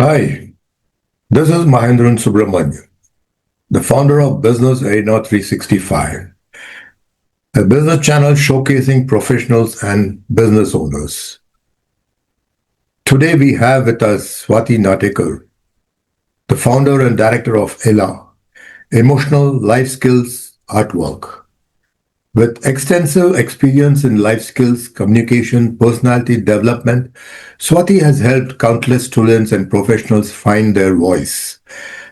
Hi, this is Mahendran Subramanian, the founder of Business Arena 365, a business channel showcasing professionals and business owners. Today we have with us Swati Natekar, the founder and director of ELA, Emotional Life Skills Artwork. With extensive experience in life skills, communication, personality development, Swati has helped countless students and professionals find their voice,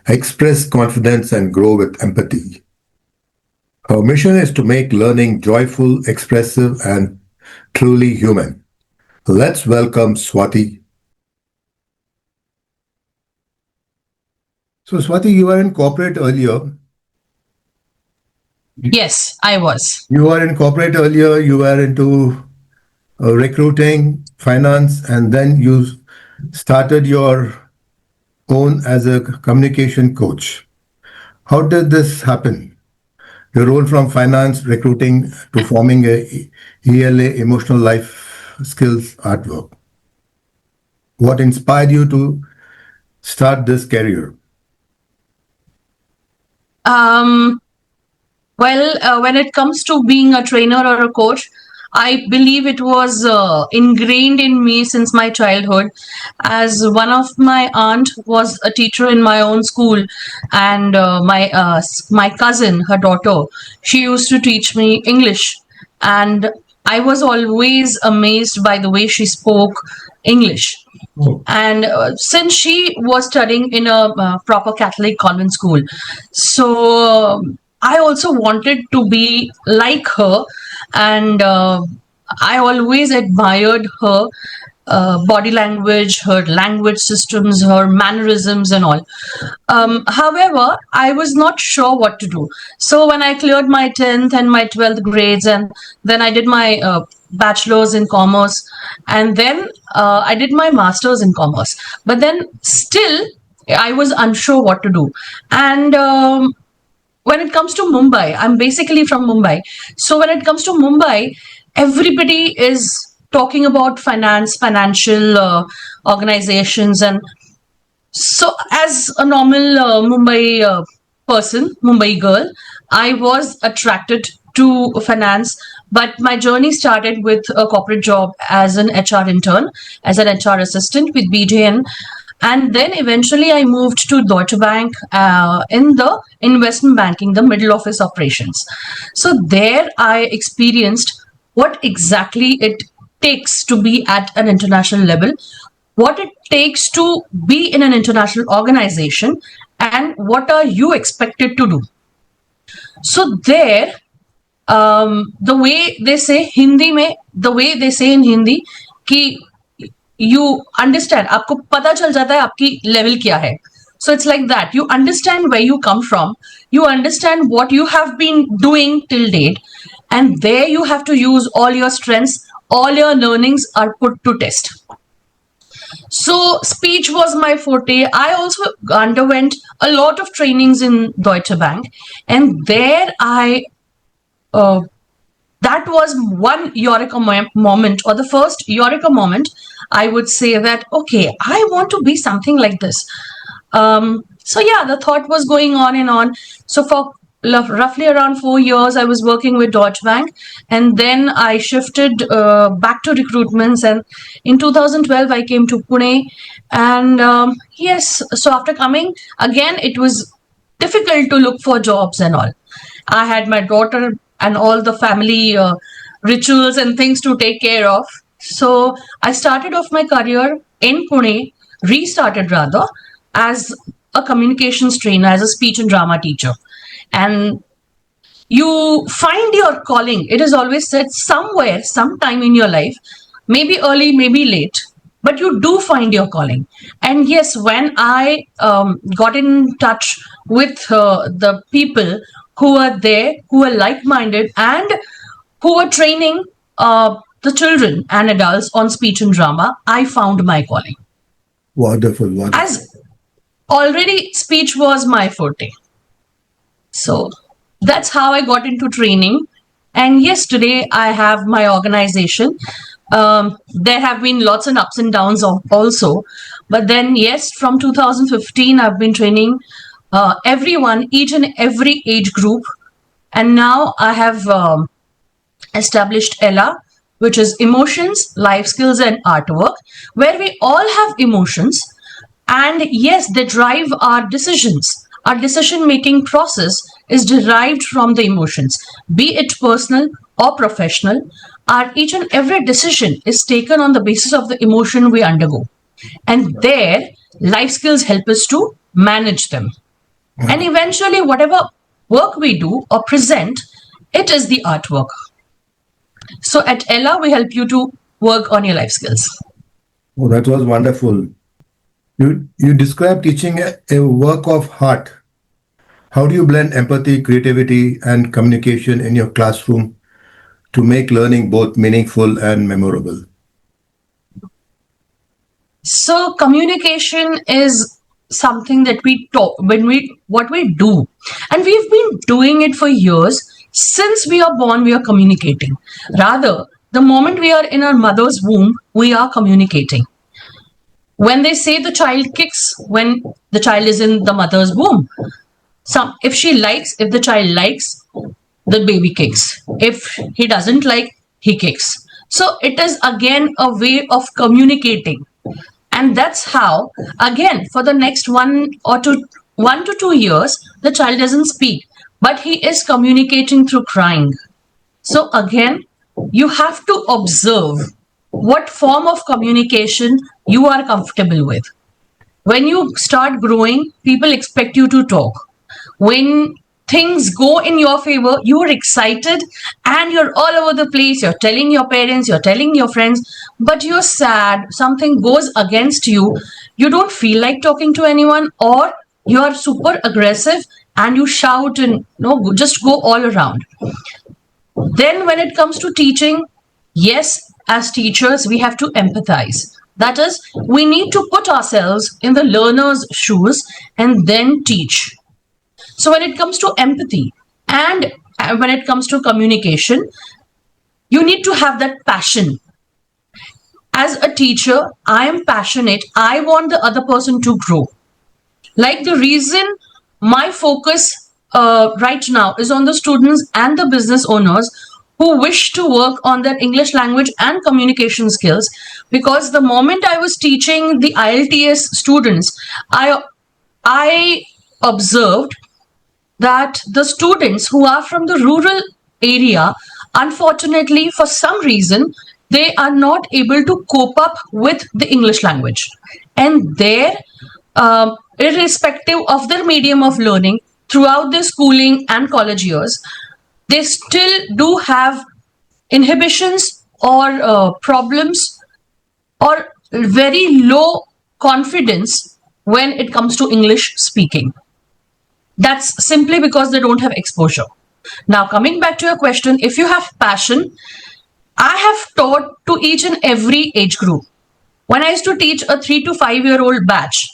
express confidence, and grow with empathy. Her mission is to make learning joyful, expressive, and truly human. Let's welcome Swati. So, Swati, you were in corporate earlier. Yes, I was. You were in corporate earlier, you were into recruiting, finance, and then you started your own as a communication coach. How did this happen? Your role from finance, recruiting to forming a ELA, Emotional Life Skills Artwork. What inspired you to start this career? When it comes to being a trainer or a coach, I believe it was ingrained in me since my childhood, as one of my aunt was a teacher in my own school, and my cousin, her daughter, she used to teach me English, and I was always amazed by the way she spoke English. And since she was studying in a proper Catholic convent school, so I also wanted to be like her, and I always admired her body language, her language systems, her mannerisms and all. However, I was not sure what to do. So when I cleared my 10th and my 12th grades, and then I did my bachelor's in commerce, and then I did my master's in commerce. But then still, I was unsure what to do. And when it comes to Mumbai, I'm basically from Mumbai. So when it comes to Mumbai, everybody is talking about finance, financial organizations. And so as a normal Mumbai person, Mumbai girl, I was attracted to finance. But my journey started with a corporate job as an HR intern, as an HR assistant with BJN. And then eventually I moved to Deutsche Bank in the investment banking, the middle office operations. So there I experienced what exactly it takes to be at an international level, what it takes to be in an international organization, and what are you expected to do. So there, the way they say Hindi mein, the way they say in Hindi, ki you understand, आपको पता चल जाता है आपकी level क्या है. So it's like that. You understand where you come from. You understand what you have been doing till date. And there you have to use all your strengths. All your learnings are put to test. So speech was my forte. I also underwent a lot of trainings in Deutsche Bank. And there that was one eureka moment, or the first eureka moment. I would say that, okay, I want to be something like this. So yeah, the thought was going on and on. So for roughly around 4 years, I was working with Deutsche Bank, and then I shifted back to recruitments. And in 2012, I came to Pune. And yes, so after coming, again, it was difficult to look for jobs and all. I had my daughter and all the family rituals and things to take care of. So I started off my career in Pune, restarted rather, as a communications trainer, as a speech and drama teacher. And you find your calling. It is always said somewhere, sometime in your life, maybe early, maybe late, but you do find your calling. And yes, when I got in touch with the people who are there, who are like-minded, and who are training the children and adults on speech and drama, I found my calling. Wonderful, wonderful. As already speech was my forte. So that's how I got into training. And yes, today I have my organization, There have been lots and ups and downs also. But then, yes, from 2015, I've been training everyone, each and every age group. And now I have established ELA, which is Emotions, Life Skills and Artwork, where we all have emotions. And yes, they drive our decisions. Our decision-making process is derived from the emotions, be it personal or professional. Our each and every decision is taken on the basis of the emotion we undergo. And there, life skills help us to manage them. And eventually, whatever work we do or present, it is the artwork. So at Ella, we help you to work on your life skills. Oh, that was wonderful. You describe teaching a work of heart. How do you blend empathy, creativity, and communication in your classroom to make learning both meaningful and memorable? So communication is something that we talk what we do, and we've been doing it for years. Since we are born, we are communicating. Rather, the moment we are in our mother's womb, we are communicating. When they say the child kicks when the child is in the mother's womb, if the child likes, the baby kicks. If he doesn't like, he kicks. So it is again a way of communicating. And that's how, again, for the next 1 to 2 years, the child doesn't speak, but he is communicating through crying. So again, you have to observe what form of communication you are comfortable with. When you start growing, people expect you to talk. When things go in your favor, you're excited and you're all over the place. You're telling your parents, you're telling your friends, but you're sad. Something goes against you. You don't feel like talking to anyone, or you're super aggressive and you shout and just go all around. Then when it comes to teaching, yes, as teachers, we have to empathize. That is, we need to put ourselves in the learner's shoes and then teach. So when it comes to empathy and when it comes to communication, you need to have that passion. As a teacher, I am passionate. I want the other person to grow. Like the reason my focus right now is on the students and the business owners who wish to work on their English language and communication skills, because the moment I was teaching the IELTS students, I observed that the students who are from the rural area, unfortunately, for some reason, they are not able to cope up with the English language. And there, irrespective of their medium of learning, throughout their schooling and college years, they still do have inhibitions or problems or very low confidence when it comes to English speaking. That's simply because they don't have exposure. Now, coming back to your question, if you have passion, I have taught to each and every age group. When I used to teach a 3 to 5-year-old batch,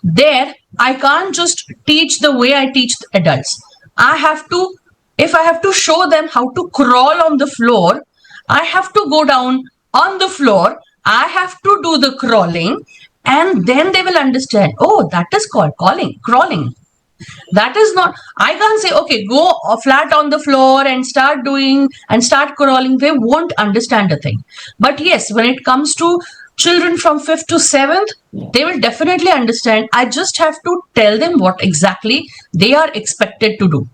there I can't just teach the way I teach the adults. If I have to show them how to crawl on the floor, I have to go down on the floor, I have to do the crawling, and then they will understand, oh, that is called crawling. That is not, I can't say, okay, go flat on the floor and start crawling. They won't understand a thing. But yes, when it comes to children from 5th to 7th, they will definitely understand. I just have to tell them what exactly they are expected to do.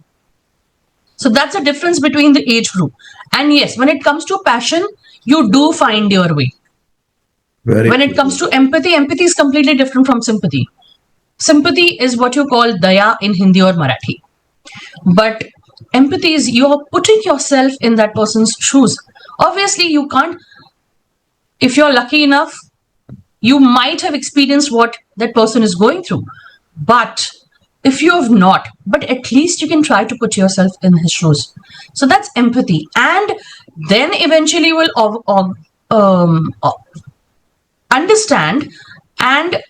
So that's a difference between the age group. And yes, when it comes to passion, you do find your way. When it comes to empathy is completely different from sympathy. Sympathy is what you call daya in Hindi or Marathi. But empathy is you're putting yourself in that person's shoes. Obviously, you can't, if you're lucky enough, you might have experienced what that person is going through. But if you have not, but at least you can try to put yourself in his shoes. So that's empathy. And then eventually you will understand and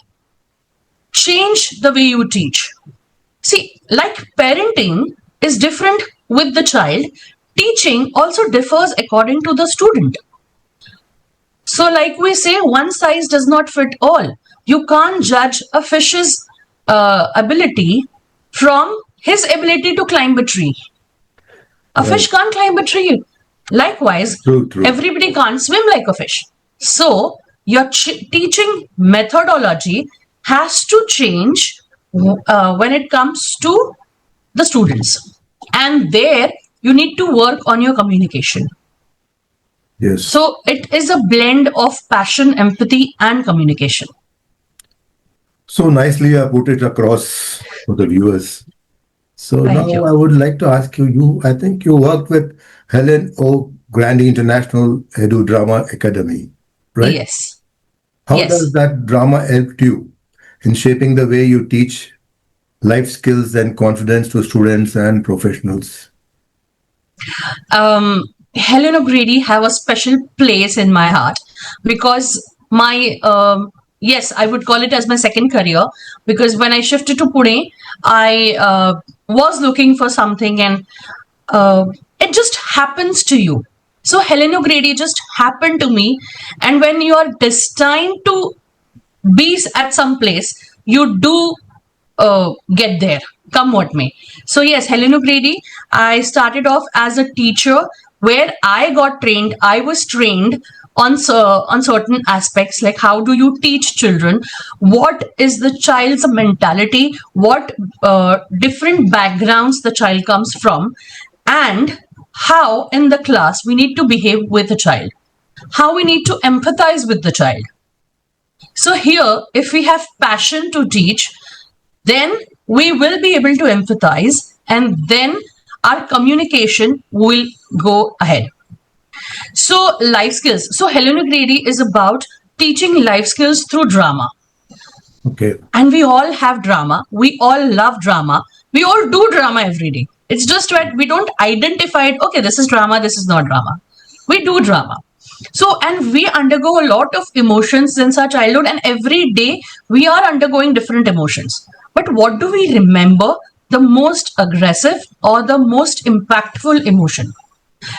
change the way you teach. See, like parenting is different with the child, teaching also differs according to the student. So like we say, one size does not fit all. You can't judge a fish's ability from his ability to climb a tree. A fish can't climb a tree. Likewise, True. everybody can't swim like a fish. So your teaching methodology has to change when it comes to the students. And there you need to work on your communication. Yes. So it is a blend of passion, empathy, and communication. So nicely put it across for the viewers. So Thank now you. I would like to ask you, I think you worked with Helen O. Grandi International EduDrama Academy, right? Yes. How Yes. does that drama help you in shaping the way you teach life skills and confidence to students and professionals? Helen O'Grady have a special place in my heart because my yes, I would call it as my second career, because when I shifted to Pune, I was looking for something, and it just happens to you. So Helen O'Grady just happened to me, and when you are destined to be at some place, you do get there, come what may. So yes, Helen O'Grady, I started off as a teacher where I got trained. I was trained on certain aspects, like how do you teach children, what is the child's mentality, what different backgrounds the child comes from, and how in the class we need to behave with a child, how we need to empathize with the child. So here, if we have passion to teach, then we will be able to empathize, and then our communication will go ahead. So life skills. So Helen O'Grady is about teaching life skills through drama. Okay. And we all have drama. We all love drama. We all do drama every day. It's just that we don't identify it. Okay, this is drama, this is not drama. We do drama. So, and we undergo a lot of emotions since our childhood, and every day we are undergoing different emotions. But what do we remember? The most aggressive or the most impactful emotion?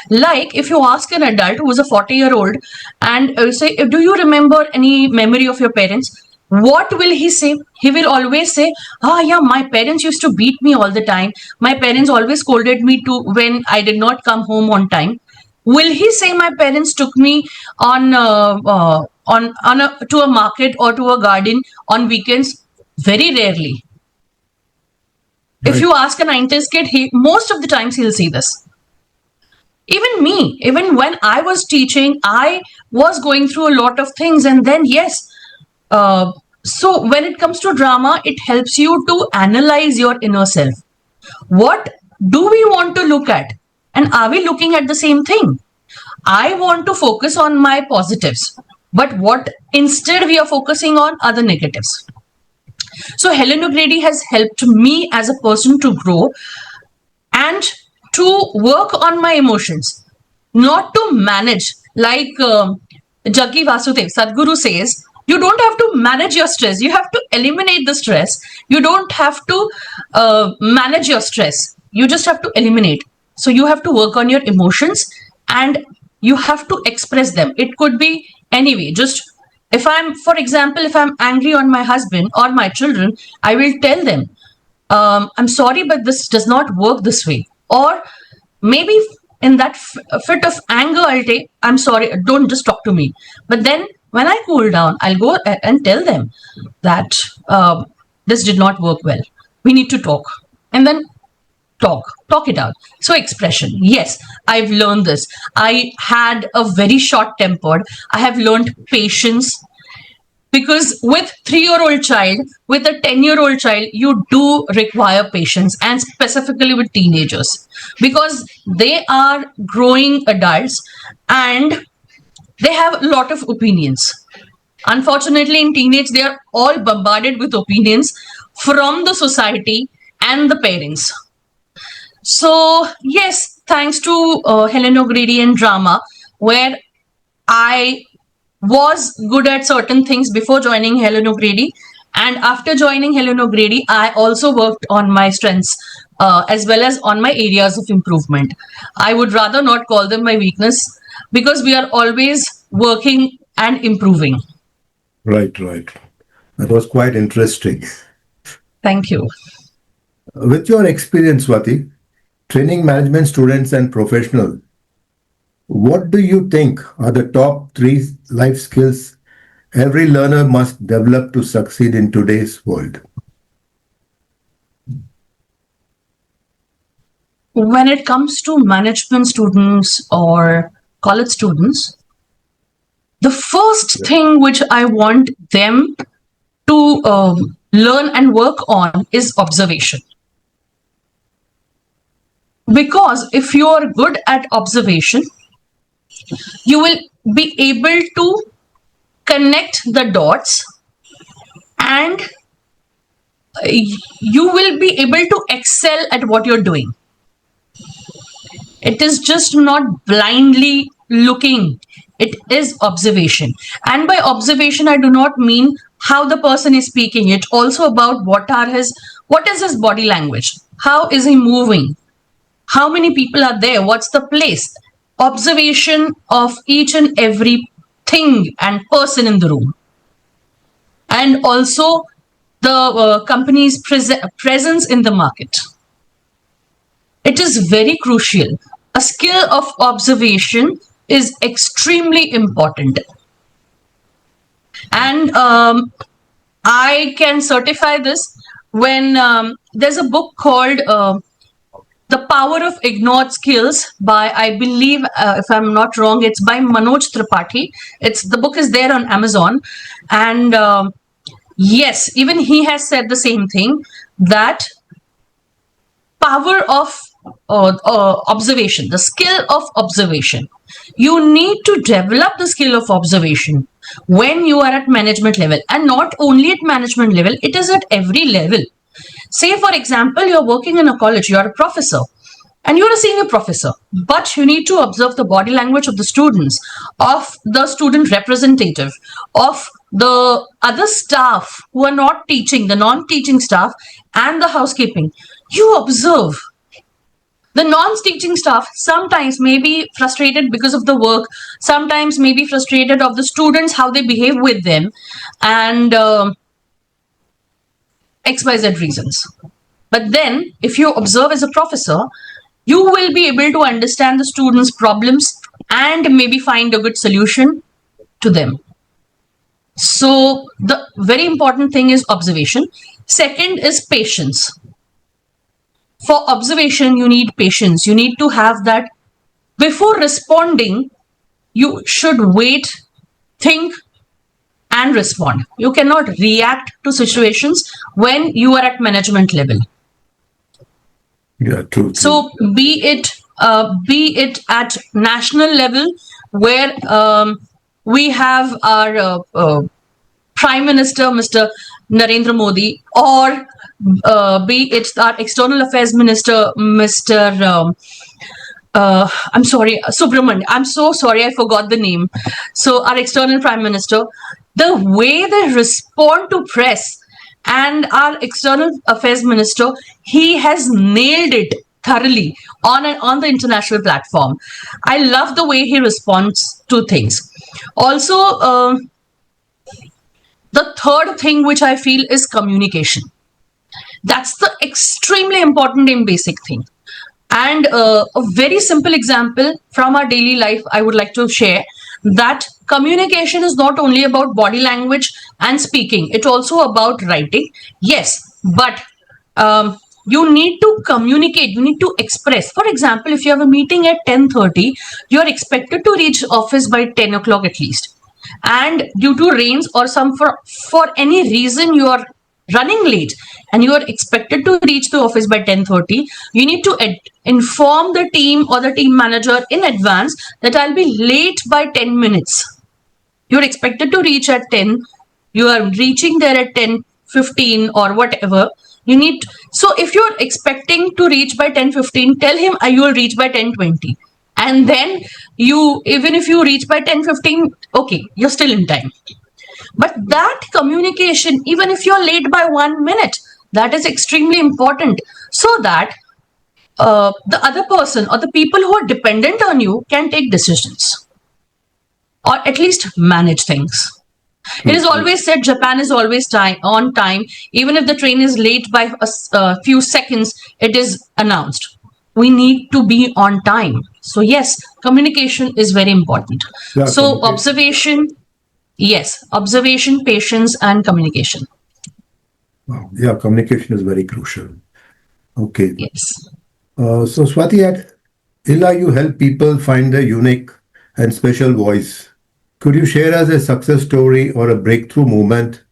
Like if you ask an adult who is a 40-year-old and say, do you remember any memory of your parents? What will he say? He will always say, yeah, my parents used to beat me all the time. My parents always scolded me too when I did not come home on time. Will he say my parents took me on to a market or to a garden on weekends? Very rarely. If you ask a 90s kid, most of the times he'll say this. Even me, even when I was teaching, I was going through a lot of things, and then yes. So when it comes to drama, it helps you to analyze your inner self. What do we want to look at? And are we looking at the same thing? I want to focus on my positives, but what instead we are focusing on are the negatives. So Helen O'Grady has helped me as a person to grow and to work on my emotions, not to manage. Like Jaggi Vasudev, Sadhguru says, you don't have to manage your stress. You have to eliminate the stress. You don't have to manage your stress. You just have to eliminate. So you have to work on your emotions and you have to express them. It could be anyway. Just if I'm, for example, if I'm angry on my husband or my children, I will tell them, I'm sorry, but this does not work this way. Or maybe in that fit of anger, I'll take, I'm sorry, don't just talk to me. But then when I cool down, I'll go and tell them that this did not work well. We need to talk. And then talk it out. So expression. Yes, I've learned this. I had a very short tempered. I have learned patience. Because with 3-year-old child, with a 10-year-old child, you do require patience, and specifically with teenagers, because they are growing adults and they have a lot of opinions. Unfortunately, in teenage, they are all bombarded with opinions from the society and the parents. So yes, thanks to Helen O'Grady and drama, where I was good at certain things before joining Helen O'Grady, and after joining Helen O'Grady, I also worked on my strengths as well as on my areas of improvement. I would rather not call them my weakness, because we are always working and improving. Right. That was quite interesting. Thank you. With your experience, Swati, training management students and professionals, what do you think are the top 3 life skills every learner must develop to succeed in today's world? When it comes to management students or college students, the first thing which I want them to learn and work on is observation. Because if you are good at observation, you will be able to connect the dots and you will be able to excel at what you're doing. It is just not blindly looking. It is observation. And by observation, I do not mean how the person is speaking. It's also about what is his body language? How is he moving? How many people are there? What's the place? Observation of each and every thing and person in the room. And also the company's presence in the market. It is very crucial. A skill of observation is extremely important. And I can certify this when there's a book called The Power of Ignored Skills by, I believe, if I'm not wrong, it's by Manoj Tripathi. The book is there on Amazon. And yes, even he has said the same thing, that power of observation, the skill of observation. You need to develop the skill of observation when you are at management level, and not only at management level, it is at every level. Say, for example, you're working in a college, you're a professor and you're a senior professor, but you need to observe the body language of the students, of the student representative, of the other staff who are not teaching, the non-teaching staff and the housekeeping. You observe. The non-teaching staff sometimes may be frustrated because of the work, sometimes may be frustrated of the students, how they behave with them, and XYZ reasons. But then, if you observe as a professor, you will be able to understand the students' problems and maybe find a good solution to them. So, the very important thing is observation. Second is patience. For observation, you need patience. You need to have that. Before responding, you should wait, think, and respond. You cannot react to situations when you are at management level. Yeah, true. So be it at national level, where we have our Prime Minister, Mr. Narendra Modi, or be it our External Affairs Minister, Mr. I'm sorry, Subramanian. I'm so sorry, I forgot the name. So our External Prime Minister, the way they respond to press, and our External Affairs Minister, he has nailed it thoroughly on the international platform. I love the way he responds to things. Also, the third thing which I feel is communication. That's the extremely important and basic thing. And a very simple example from our daily life I would like to share, that communication is not only about body language and speaking, it's also about writing. Yes, but you need to communicate, you need to express. For example, if you have a meeting at 10:30, you're expected to reach office by 10 o'clock at least. And due to rains or for any reason you are running late and you are expected to reach the office by 10:30, you need to inform the team or the team manager in advance that I'll be late by 10 minutes. You're expected to reach at 10, you are reaching there at 10:15 or whatever. So if you're expecting to reach by 10:15, tell him you will reach by 10:20. And then even if you reach by 10:15, okay, you're still in time. But that communication, even if you're late by 1 minute, that is extremely important, so that the other person or the people who are dependent on you can take decisions. or at least manage things. It is always said Japan is always on time. Even if the train is late by a few seconds, it is announced. We need to be on time. So yes, communication is very important. Yeah, So observation, yes, observation, patience, and communication. Wow. Yeah, communication is very crucial. Okay. Yes. So Swati, at ELA, you help people find their unique and special voice. Could you share us a success story or a breakthrough moment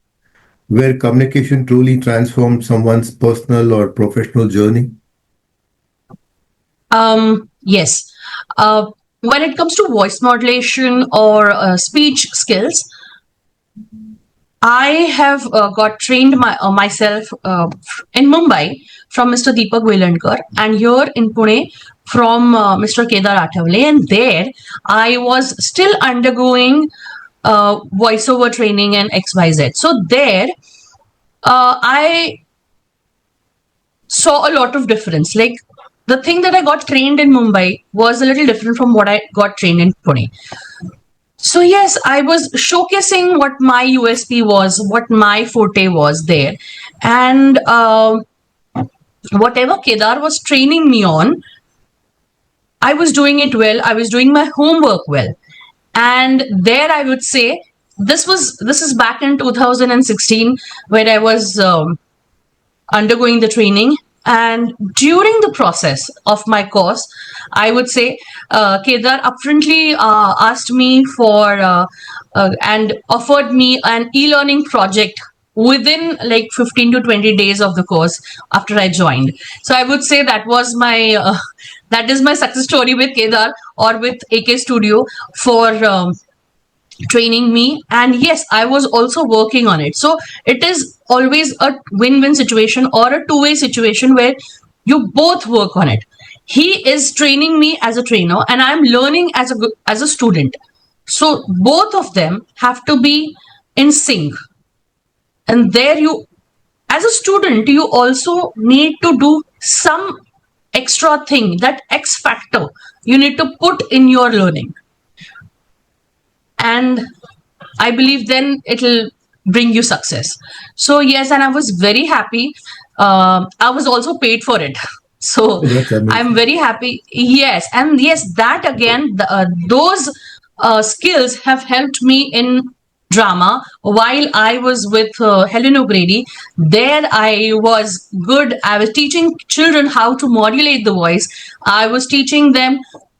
where communication truly transformed someone's personal or professional journey? Yes. When it comes to voice modulation or speech skills, I have got trained myself in Mumbai from Mr. Deepak Velandkar, and here in Pune from Mr. Kedar Athavale. And there I was still undergoing voiceover training and XYZ. So there I saw a lot of difference. Like the thing that I got trained in Mumbai was a little different from what I got trained in Pune. So yes, I was showcasing what my USP was, what my forte was there. And whatever Kedar was training me on, I was doing it well. I was doing my homework well. And there I would say, this is back in 2016 where I was undergoing the training. And during the process of my course, I would say Kedar upfrontly asked me for and offered me an e-learning project within like 15 to 20 days of the course after I joined. So I would say that was my that is my success story with Kedar or with AK Studio for training me. And yes, I was also working on it. So it is always a win-win situation or a two-way situation where you both work on it. He is training me as a trainer and I'm learning as a student. So both of them have to be in sync. And there you, as a student, you also need to do some extra thing, that X factor you need to put in your learning. And I believe then it'll bring you success. So yes, and I was very happy. I was also paid for it. So I'm very happy. Yes. And yes, that again, those skills have helped me in drama while I was with Helen O'Grady. There I was good. I was teaching children how to modulate the voice. I was teaching them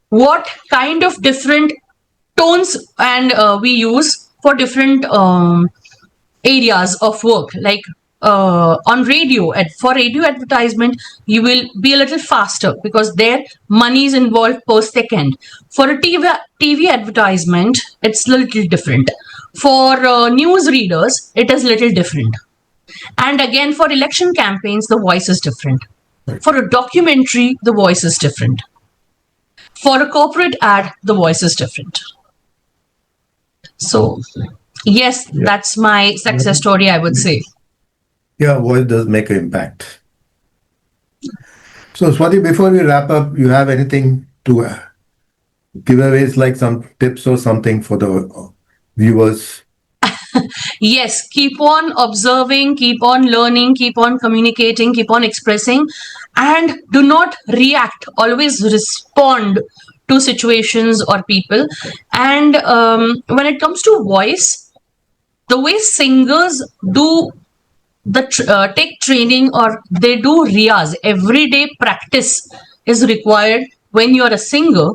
what kind of different tones and we use for different areas of work. Like on radio, for radio advertisement, you will be a little faster because there money is involved per second. For a TV advertisement, it's a little different. For news readers, it is a little different. And again, for election campaigns, the voice is different. For a documentary, the voice is different. For a corporate ad, the voice is different. So, yes, that's my success story, I would say. Yeah, voice does make an impact. So, Swati, before we wrap up, you have anything to give away, like some tips or something for the viewers? Yes, keep on observing, keep on learning, keep on communicating, keep on expressing, and do not react. Always respond to situations or people. And when it comes to voice, the way singers do take training or they do riyaz, everyday practice is required when you're a singer.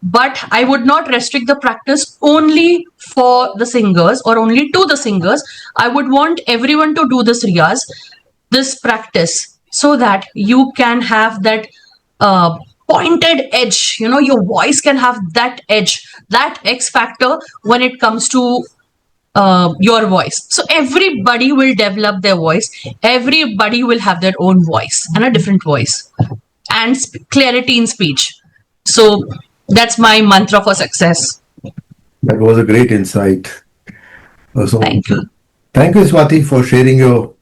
But I would not restrict the practice only for the singers or only to the singers. I would want everyone to do this riyaz, this practice, so that you can have that pointed edge. You know, your voice can have that edge, that X factor when it comes to your voice. So everybody will develop their voice. Everybody will have their own voice and a different voice and clarity in speech. So that's my mantra for success. That was a great insight. So, thank you. Thank you, Swati, for sharing your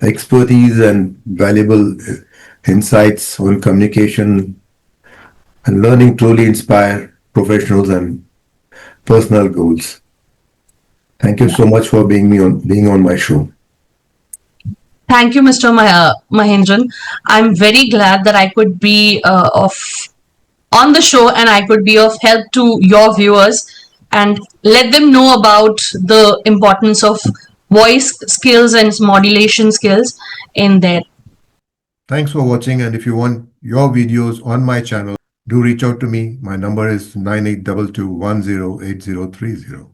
expertise and valuable insights on communication and learning truly inspire professionals and personal goals. Thank you so much for being on my show. Thank you, Mr. Mahendran. I'm very glad that I could be on the show and I could be of help to your viewers and let them know about the importance of voice skills and modulation skills in their. Thanks for watching, and if you want your videos on my channel, do reach out to me. My number is 9822108030.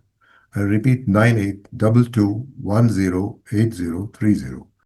I repeat, 9822108030.